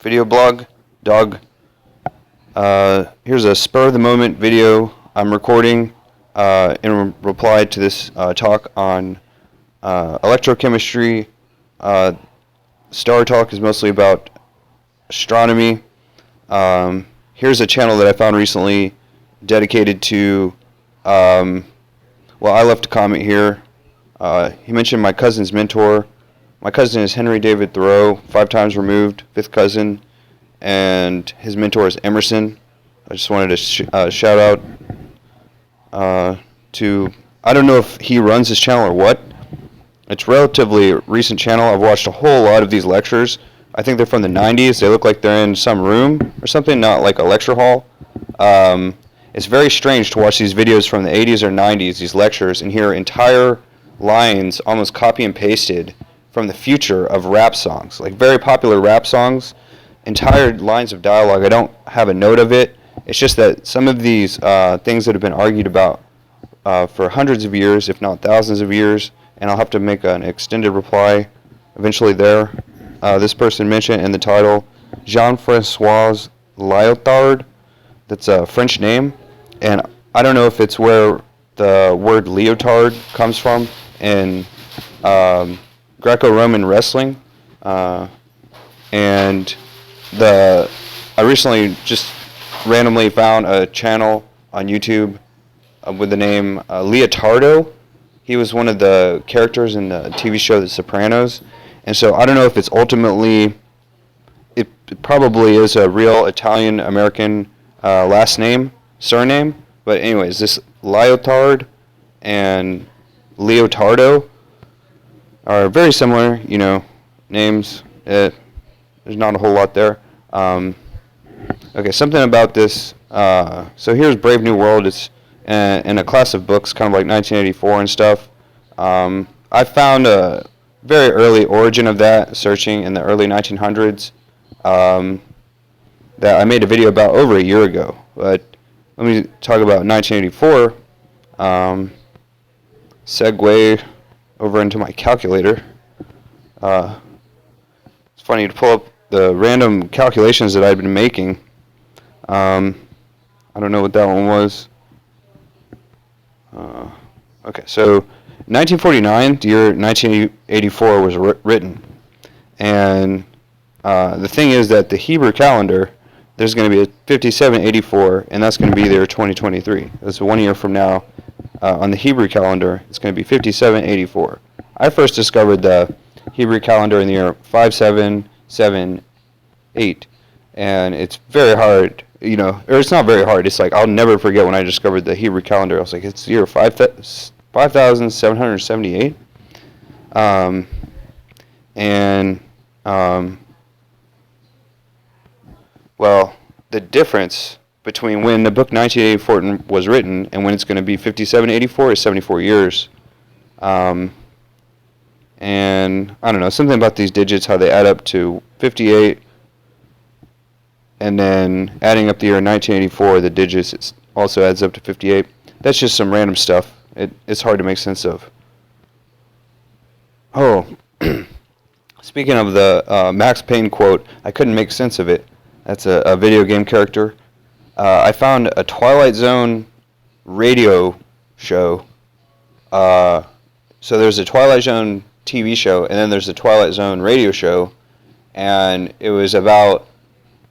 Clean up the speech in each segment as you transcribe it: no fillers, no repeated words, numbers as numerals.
video blog, dog. Here's a spur-of-the-moment video I'm recording in reply to this talk on electrochemistry. Star Talk is mostly about astronomy. Here's a channel that I found recently dedicated to, well, I left a comment here. He mentioned my cousin's mentor. My cousin is Henry David Thoreau, 5 times removed, 5th cousin, and his mentor is Emerson. I just wanted to shout out to, I don't know if he runs his channel or what. It's relatively recent channel. I've watched a whole lot of these lectures. I think they're from the 90s. They look like they're in some room or something, not like a lecture hall. It's very strange to watch these videos from the 80s or 90s, these lectures, and hear entire lines almost copy and pasted from the future of rap songs, like very popular rap songs, entire lines of dialogue. I don't have a note of it. It's just that some of these things that have been argued about for hundreds of years, if not thousands of years, and I'll have to make an extended reply eventually there. This person mentioned in the title, Jean-François Lyotard. That's a French name, and I don't know if it's where the word leotard comes from in Greco-Roman wrestling, and I recently just randomly found a channel on YouTube with the name Leotardo. He was one of the characters in the TV show The Sopranos, and so I don't know if it's ultimately, it probably is a real Italian-American last name, surname, but anyways, this Lyotard and Leotardo are very similar, you know, names. There's not a whole lot there. Okay, something about this. So here's Brave New World. It's in a class of books, kind of like 1984 and stuff. I found a very early origin of that, searching in the early 1900s, that I made a video about over a year ago. But let me talk about 1984. Segue over into my calculator. It's funny to pull up the random calculations that I'd been making. I don't know what that one was. Okay, so 1949, the year 1984 was written. And the thing is that the Hebrew calendar, there's going to be a 5784, and that's going to be there 2023. That's 1 year from now. On the Hebrew calendar, it's going to be 5784. I first discovered the Hebrew calendar in the year 5778, and it's very hard, you know, or it's not very hard. It's like I'll never forget when I discovered the Hebrew calendar. I was like, it's the year 5778, well, the difference between when the book 1984 was written and when it's going to be 5784 is 74 years. And I don't know, something about these digits, how they add up to 58, and then adding up the year 1984, the digits, it also adds up to 58. That's just some random stuff. It's hard to make sense of. Oh, speaking of the Max Payne quote, I couldn't make sense of it. That's a video game character. I found a Twilight Zone radio show. So there's a Twilight Zone TV show, and then there's a Twilight Zone radio show, and it was about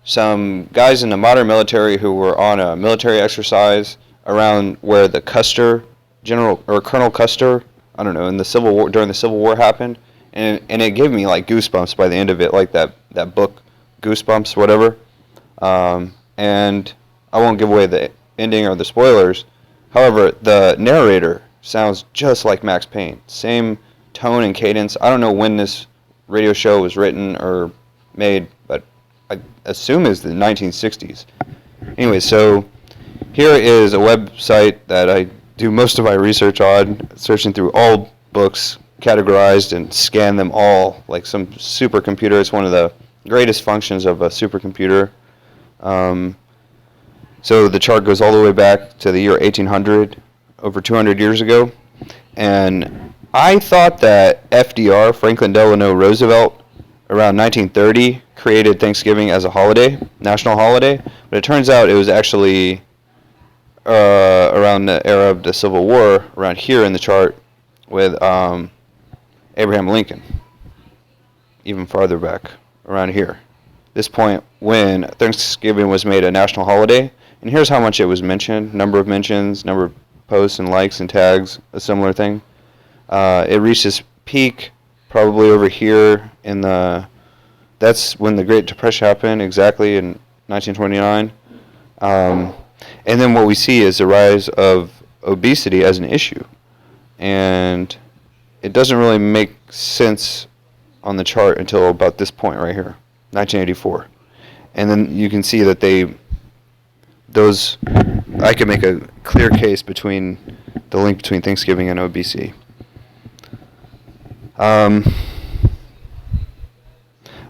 some guys in the modern military who were on a military exercise around where the Custer, Colonel Custer, I don't know, in the Civil War, during the Civil War happened, and it gave me like goosebumps by the end of it, like that book, Goosebumps, whatever. And I won't give away the ending or the spoilers. However, the narrator sounds just like Max Payne. Same tone and cadence. I don't know when this radio show was written or made, but I assume it's the 1960s. Anyway, so here is a website that I do most of my research on, searching through all books, categorized, and scan them all like some supercomputer. It's one of the greatest functions of a supercomputer. So the chart goes all the way back to the year 1800, over 200 years ago. And I thought that FDR, Franklin Delano Roosevelt, around 1930 created Thanksgiving as a holiday, national holiday, but it turns out it was actually around the era of the Civil War, around here in the chart, with Abraham Lincoln, even farther back, around here. This point when Thanksgiving was made a national holiday, and here's how much it was mentioned, number of mentions, number of posts and likes and tags, a similar thing. It reached its peak probably over here in that's when the Great Depression happened, exactly in 1929. And then what we see is the rise of obesity as an issue. And it doesn't really make sense on the chart until about this point right here, 1984. And then you can see that I can make a clear case between the link between Thanksgiving and obesity.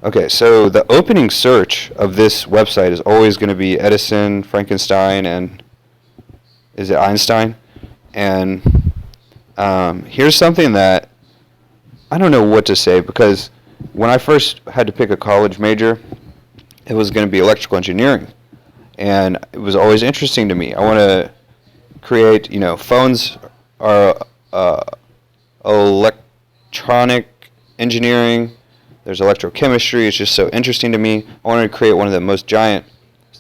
Okay, so the opening search of this website is always going to be Edison, Frankenstein, and is it Einstein? And here's something that I don't know what to say, because when I first had to pick a college major, it was going to be electrical engineering. And it was always interesting to me. I want to create, phones are electronic engineering. There's electrochemistry. It's just so interesting to me. I wanted to create one of the most giant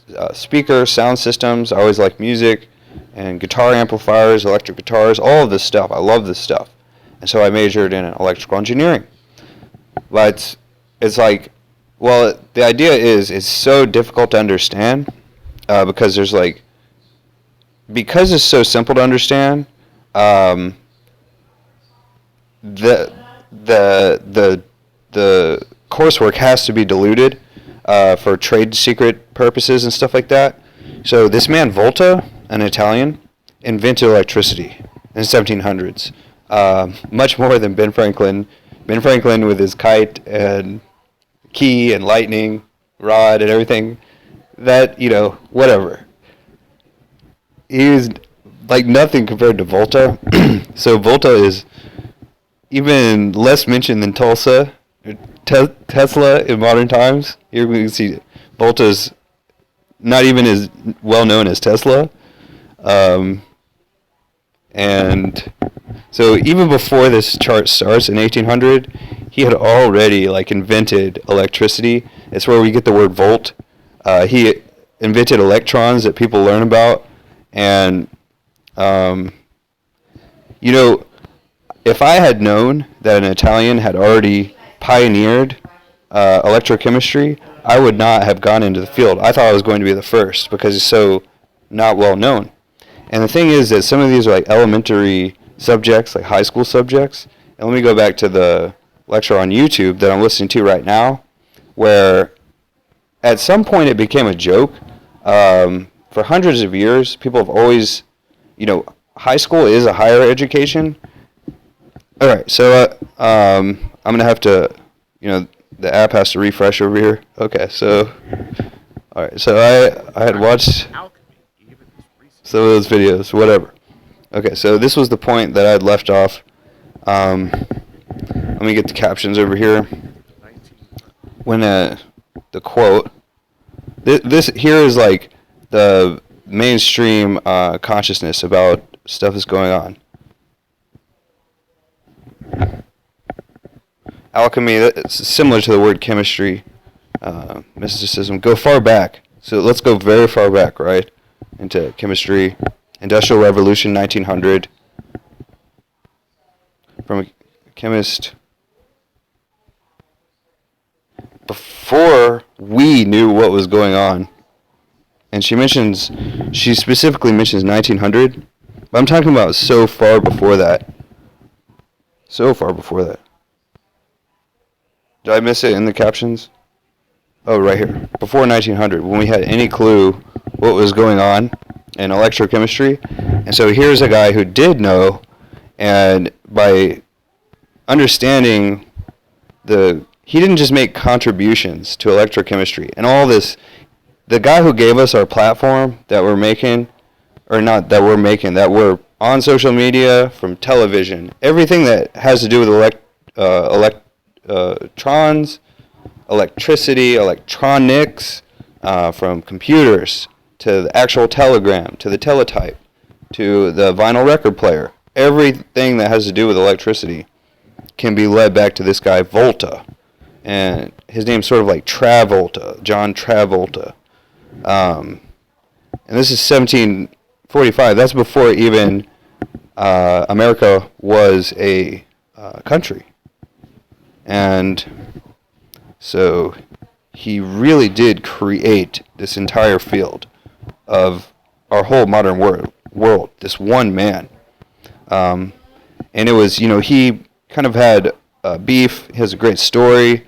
sound systems. I always liked music and guitar amplifiers, electric guitars, all of this stuff. I love this stuff. And so I majored in electrical engineering. But it's like, well, the idea is it's so difficult to understand because because it's so simple to understand, the coursework has to be diluted for trade secret purposes and stuff like that. So this man Volta, an Italian, invented electricity in the 1700s. Much more than Ben Franklin. Ben Franklin with his kite and key and lightning rod and everything. That, whatever. He was like nothing compared to Volta. So Volta is even less mentioned than Tesla in modern times. Here we can see Volta's not even as well known as Tesla. And so even before this chart starts in 1800, he had already invented electricity. It's where we get the word volt. He invented electrons that people learn about. And, if I had known that an Italian had already pioneered electrochemistry, I would not have gone into the field. I thought I was going to be the first because it's so not well known. And the thing is that some of these are elementary subjects, like high school subjects. And let me go back to the lecture on YouTube that I'm listening to right now, where at some point it became a joke. For hundreds of years, people have always, high school is a higher education. All right, so I'm going to have to, the app has to refresh over here. Okay, so, all right, so I had watched some of those videos, whatever. Okay, so this was the point that I had left off. Let me get the captions over here. When the quote, this here is the mainstream consciousness about stuff that's going on. Alchemy, it's similar to the word chemistry, mysticism. Go far back. So let's go very far back, right, into chemistry. Industrial Revolution, 1900. From a chemist. Before we knew what was going on. And she specifically mentions 1900. But I'm talking about so far before that. So far before that. Did I miss it in the captions? Oh, right here. Before 1900, when we had any clue what was going on in electrochemistry. And so here's a guy who did know, and by understanding he didn't just make contributions to electrochemistry. And all this, the guy who gave us our platform that we're making, that we're on social media, from television, everything that has to do with electrons, electricity, electronics, from computers to the actual telegram, to the teletype, to the vinyl record player. Everything that has to do with electricity can be led back to this guy, Volta. And his name's sort of like Travolta, John Travolta. And this is 1745. That's before even America was a country. And so he really did create this entire field of our whole modern world, this one man. And it was, he kind of had beef. He has a great story.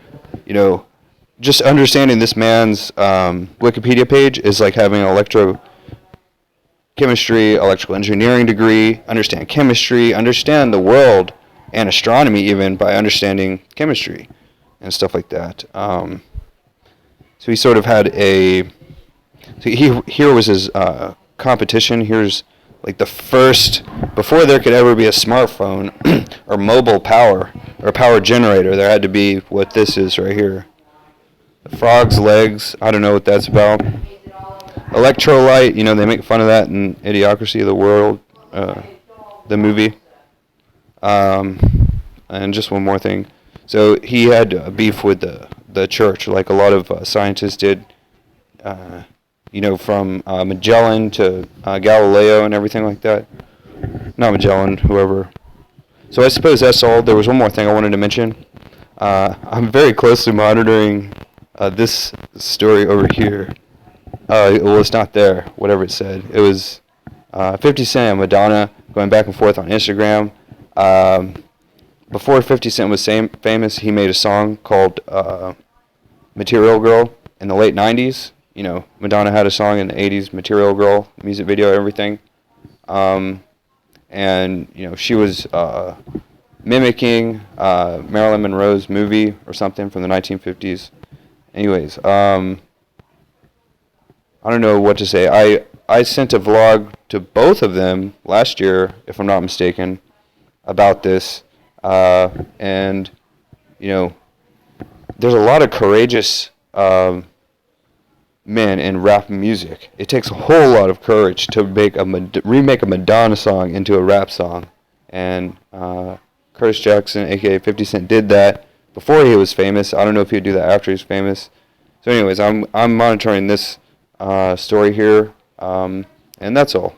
Just understanding this man's Wikipedia page is like having an electro-chemistry, electrical engineering degree, understand chemistry, understand the world and astronomy even by understanding chemistry and stuff like that. So he sort of had here was his competition. Here's like the first, before there could ever be a smartphone or mobile power or power generator, there had to be what this is right here. The frog's legs, I don't know what that's about. Electrolyte, they make fun of that in Idiocracy of the World, the movie. And just one more thing. So he had beef with the church, like a lot of scientists did, from Magellan to Galileo and everything like that. Not Magellan, whoever. So I suppose that's all. There was one more thing I wanted to mention. I'm very closely monitoring this story over here. Well, it's not there, whatever it said. It was 50 Cent and Madonna going back and forth on Instagram. Before 50 Cent was famous, he made a song called Material Girl in the late 90s. Madonna had a song in the 80s, Material Girl, music video, everything. And, she was mimicking Marilyn Monroe's movie or something from the 1950s. Anyways, I don't know what to say. I sent a vlog to both of them last year, if I'm not mistaken, about this. And, there's a lot of courageous men in rap music. It takes a whole lot of courage to remake a Madonna song into a rap song. And Curtis Jackson, a.k.a. 50 Cent, did that before he was famous. I don't know if he'd do that after he's famous. So anyways, I'm monitoring this story here, and that's all.